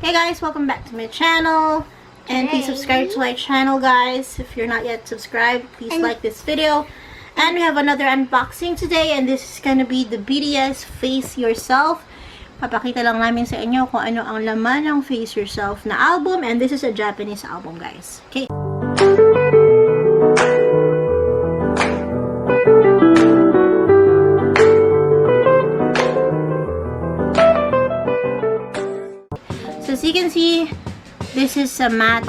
Hey guys, welcome back to my channel. And please subscribe to my channel, guys. If you're not yet subscribed, please like this video. And we have another unboxing today, and this is gonna be the BTS Face Yourself. Papakita lang namin sa inyo kung ano ang laman ng Face Yourself na album, and this is a Japanese album, guys. Okay. So as you can see, this is a matte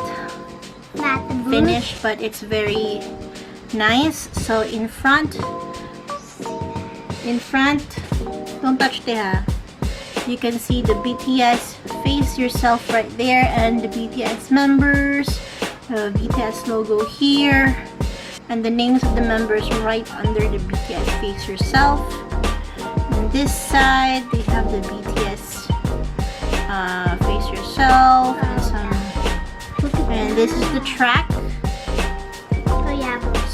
finish, but it's very nice. So in front, don't touch the ha. You can see the BTS Face Yourself right there, and the BTS members, the BTS logo here, and the names of the members right under the BTS Face Yourself. On this side, they have the BTS Face Yourself, and this is the track.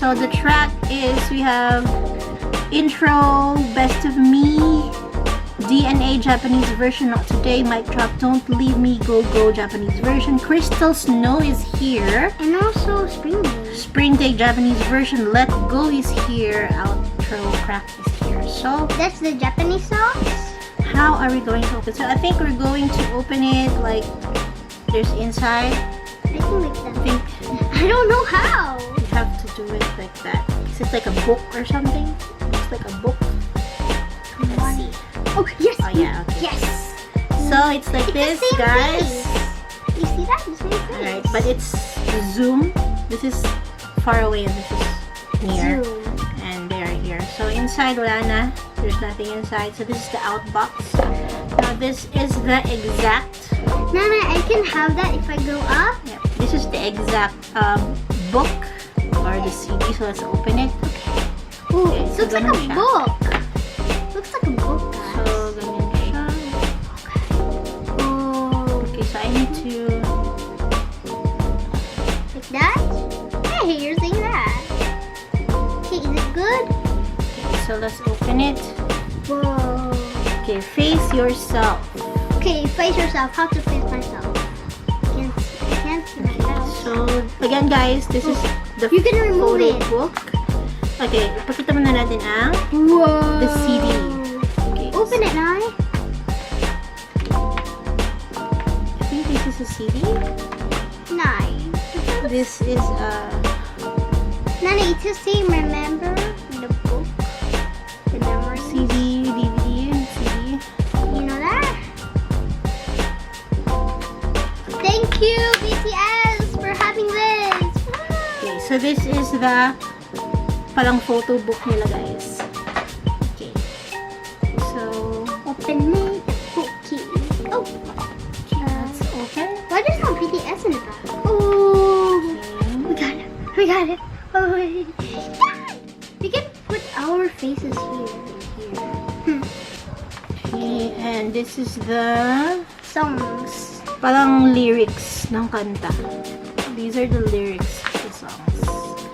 So the track is, we have intro, best of me, DNA Japanese version, not today, mic drop, don't leave me, go go Japanese version, Crystal Snow is here, and also Spring Day Japanese version, Let Go is here, outro crack is here. So that's the Japanese songs. How are we going to open? So I think we're going to open it like there's inside. I think I don't know how. You have to do it like that. Is it like a book or something? It's like a book. Let's see. Oh yes. Oh yeah. Okay. Yes. So it's like this, guys. You see that? The same face. Alright, but it's zoom. This is far away and this is near. Zoom. And they are here. So inside, wala na. There's nothing inside. So this is the out box. Now this is the exact. Nana, I can have that if I go up. Yeah, this is the exact book or the CD. So let's open it. Ooh, Okay, it so looks like a ganun siya. book. Looks like a book, guys. So ganyan siya. Oh, Okay, so I need to. like that? Hey, you're saying that. Okay, is it good? Okay, so let's open it. Whoa. Okay, Face Yourself. Okay, face yourself. How to face myself? I can't see myself. So again, guys, this is the You can remove photo it. book. Okay, ipakita muna natin ang Whoa. the CD. Okay, Open it, Nai. I think this is a CD. Nai. This is Nana, it's the same, remember? The book. The memory. CD, DVD, and CD. You know that? Thank you, BTS, for having this. Okay, so this is the parang photo book nila, guys. Okay. So, Open it. Okay. Oh. let's open. Why there's no BTS in the back? Oh. Okay. We got it. We got it. Oh, wait. We can put our faces here. Okay, and this is the Songs. parang lyrics ng kanta. These are the lyrics of the songs.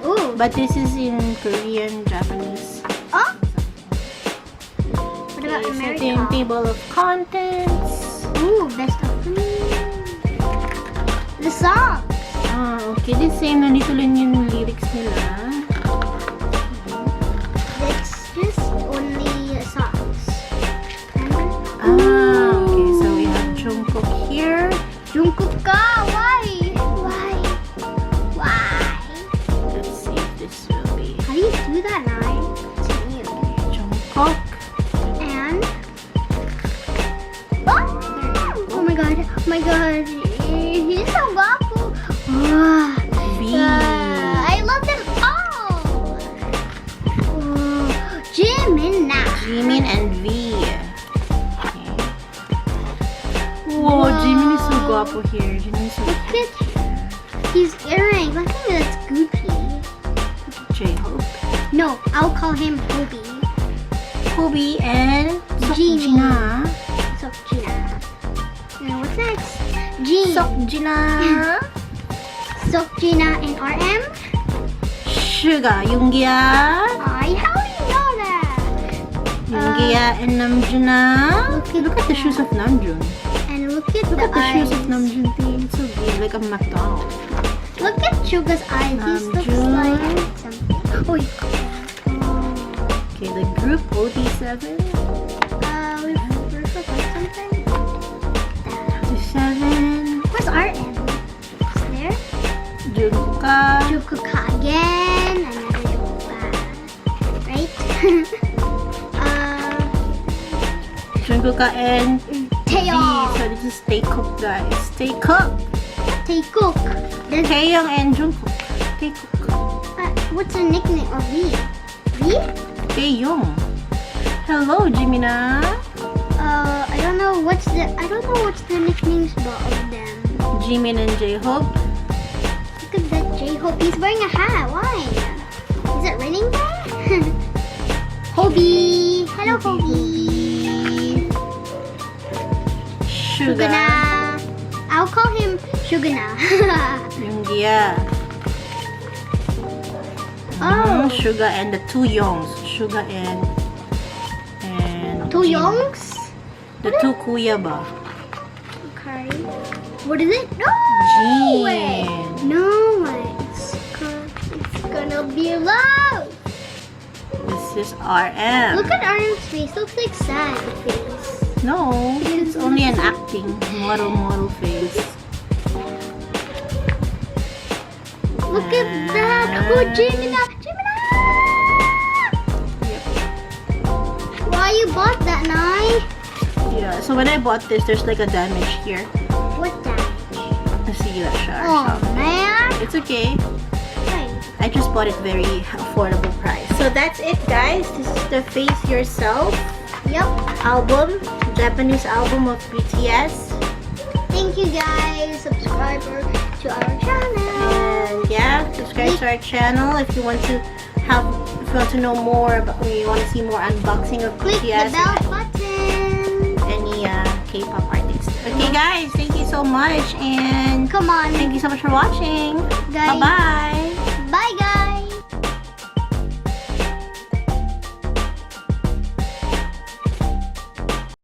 Oh. But this is in Korean, Japanese. Oh. What about Okay, so ito America? yung table of contents. Ooh, best of me. The song. Ah, okay. The same. Nandito lang yung lyrics nila. It's just only songs. Remember? Ah, okay. So we have Jungkook here. Jungkook ka? Why? Why? Why? Let's see if this will be How do you do that, Nai? It's new. Jungkook. And oh my god! Oh my god! He's so guapo. V. I love them all. Oh, Gemini. Jimin and V. Okay. Whoa, Jimin is so guapo here. Jimin is so Look cute. at his earrings. I think that's Gucci. J-Hope. No, I'll call him Hobie. Kobe and Genie. Sokjina. Sokjina. Now what's next? Jean. Sokjina. Sokjina and RM. Suga. Yoongia. Ay, how do you know that? Yoongia and Namjoon. Look Look at the shoes of Namjoon. And Look at Look the at the shoes of eyes. Namjoon. It's so big, like a McDonald's. Look at Suga's eyes. This looks Namjoon. like something. Oh, Okay, the group OT7. we forgot something. 7. Where's RM? Is there? Jungkook. Jungkook again. Another Jungkook. Right? Jungkook and Taeyong. So this is Stay Cook, guys. Stay Cook. Taekook. There's Taeyong and Jungkook. Stay Cook. what's the nickname of V? V? Taeyong. Hello, Jimina. I don't know what's the nicknames of them. Jimin and J-Hope. Look at that J-Hope. He's wearing a hat. Why? Is it raining there? Hobie. Hello, Hobie. Suga. Sugana. I'll call him Sugana. Yoongia. Oh. Suga and the two Yongs. Suga and Two Jin. Yongs? The two Kuya ba? Okay. What is it? No Jin. way. No way. It's gonna be loud. This is RM. Look at RM's face. Looks like sad face. No, it's only an acting model face. Look at that. Oh, Jimina. Jimina. Yep. Why you bought that, Nai? Yeah, so when I bought this, there's like a damage here. What damage? See that siya or Oh, something. man. It's okay. Right. I just bought it very affordable price. So that's it, guys. This is the Face Yourself Yep. album, Japanese album of BTS. Thank you, guys. Subscriber to our channel. And yeah, subscribe to our channel if you want to know more about, or you want to see more unboxing of Click BTS the bell and button. any K-pop artists. Okay, guys, thank you so much, and Come on, thank you so much for watching. guys. Bye bye.